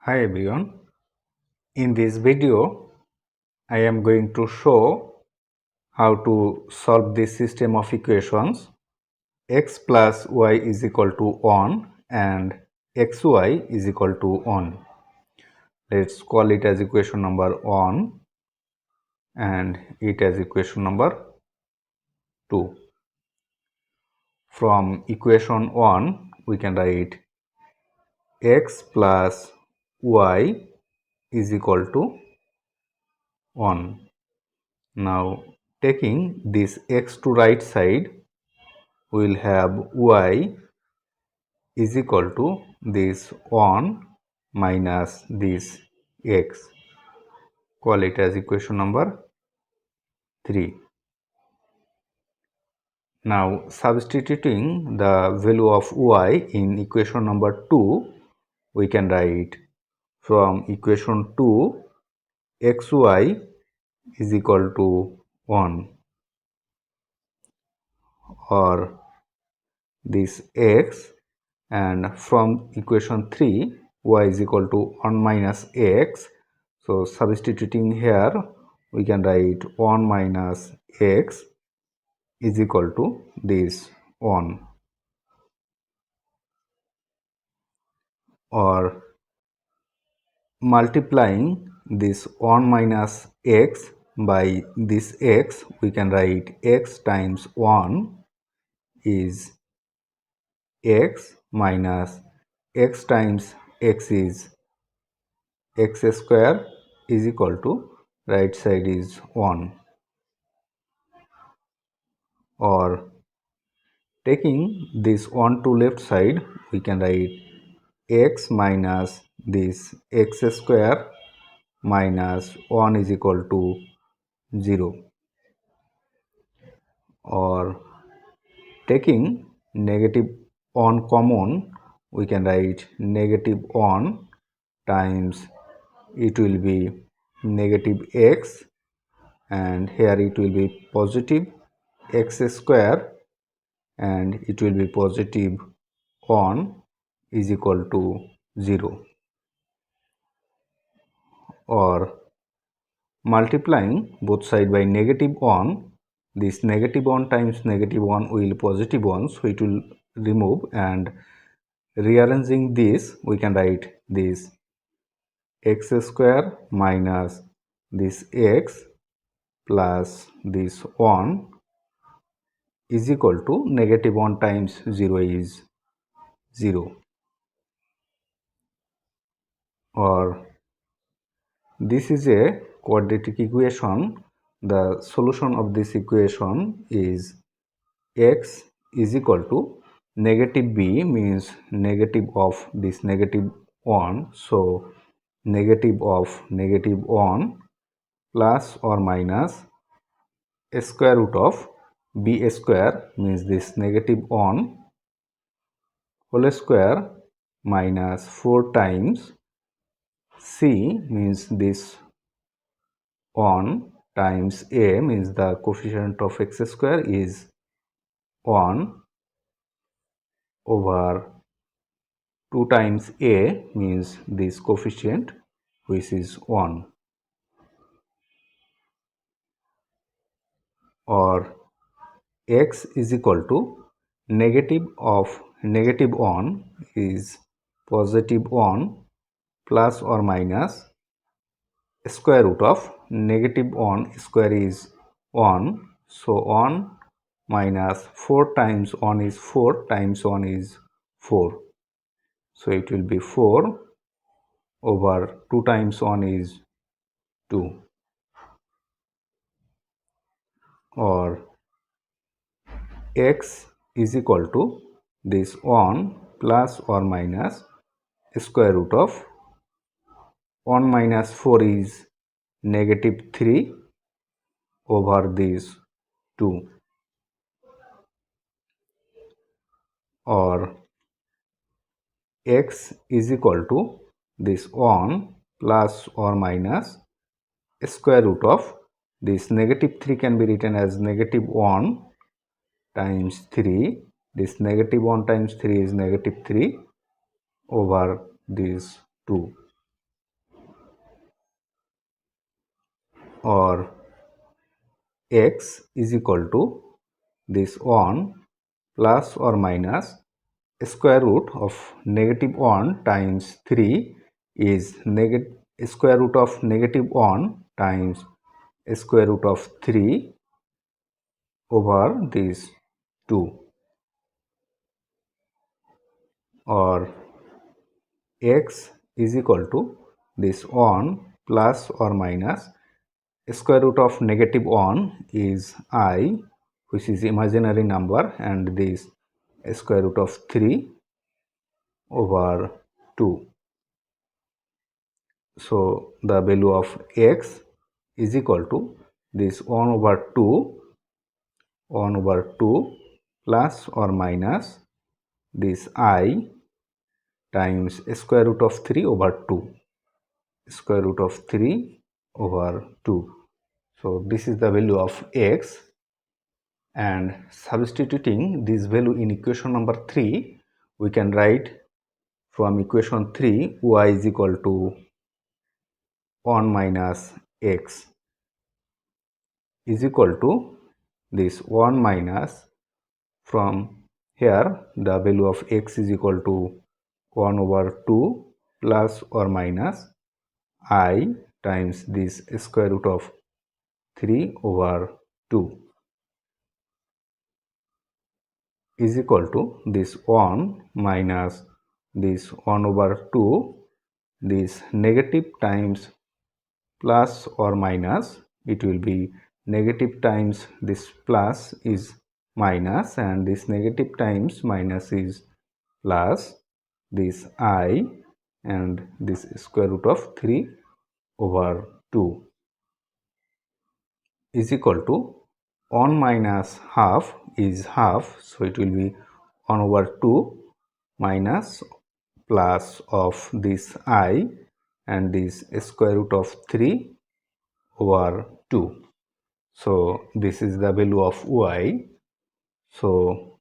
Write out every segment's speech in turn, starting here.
Hi everyone. In this video, I am going to show how to solve this system of equations x plus y is equal to 1 and xy is equal to 1. Let's call it as equation number 1 and it as equation number 2. From equation 1, we can write x plus y is equal to 1. Now, taking this x to right side, we will have y is equal to this 1 minus this x. Call it as equation number 3. Now, substituting the value of y in equation number 2, we can write from equation 2 xy is equal to 1, or this x, and from equation 3 y is equal to 1 minus x. So substituting here, we can write 1 minus x is equal to this 1, or multiplying this 1 minus x by this x, we can write x times 1 is x minus x times x is x square is equal to right side is 1, or taking this 1 to left side, we can write x minus this x square minus 1 is equal to 0, or taking negative 1 common, we can write negative 1 times it will be negative x, and here it will be positive x square and it will be positive 1 is equal to 0, or multiplying both side by negative 1, this negative 1 times negative 1 will positive 1, so it will remove, and rearranging this, we can write this x square minus this x plus this 1 is equal to negative 1 times 0 is 0, or this is a quadratic equation. The solution of this equation is x is equal to negative b, means negative of this negative 1, so negative of negative 1 plus or minus square root of b square, means this negative 1 whole square minus 4 times c, means this 1 times a, means the coefficient of x square is 1 over 2 times a, means this coefficient which is 1, or x is equal to negative of negative 1 is positive 1 plus or minus square root of negative 1 square is 1, so 1 minus 4 times 1 is 4 times 1 is 4, so it will be 4 over 2 times 1 is 2, or x is equal to this 1 plus or minus square root of 1 minus 4 is negative 3 over this 2, or x is equal to this 1 plus or minus square root of this negative 3 can be written as negative 1 times 3, this negative 1 times 3 is negative 3 over this 2, or x is equal to this 1 plus or minus square root of negative 1 times 3 is square root of negative 1 times square root of 3 over this 2, or x is equal to this 1 plus or minus square root of negative 1 is I, which is imaginary number, and this square root of 3 over 2. So the value of x is equal to this 1 over 2 plus or minus this I times square root of 3 over 2, square root of 3 over 2. So this is the value of x, and substituting this value in equation number 3, we can write from equation 3 y is equal to 1 minus x is equal to this 1 minus, from here the value of x is equal to 1 over 2 plus or minus I times this square root of 3 over 2 is equal to this 1 minus this 1 over 2, this negative times plus or minus, it will be negative times this plus is minus, and this negative times minus is plus, this I and this square root of 3 over 2 is equal to 1 minus half is half, so it will be 1 over 2 minus plus of this I and this square root of 3 over 2. So this is the value of y. So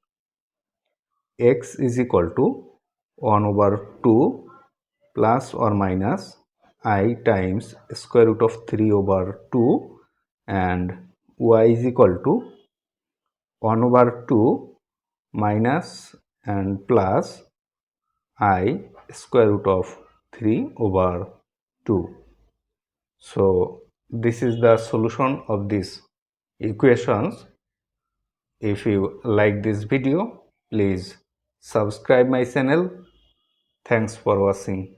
x is equal to 1 over 2 plus or minus I times square root of 3 over 2, and y is equal to 1 over 2 minus and plus I square root of 3 over 2. So this is the solution of these equations. If you like this video, please subscribe my channel. Thanks for watching.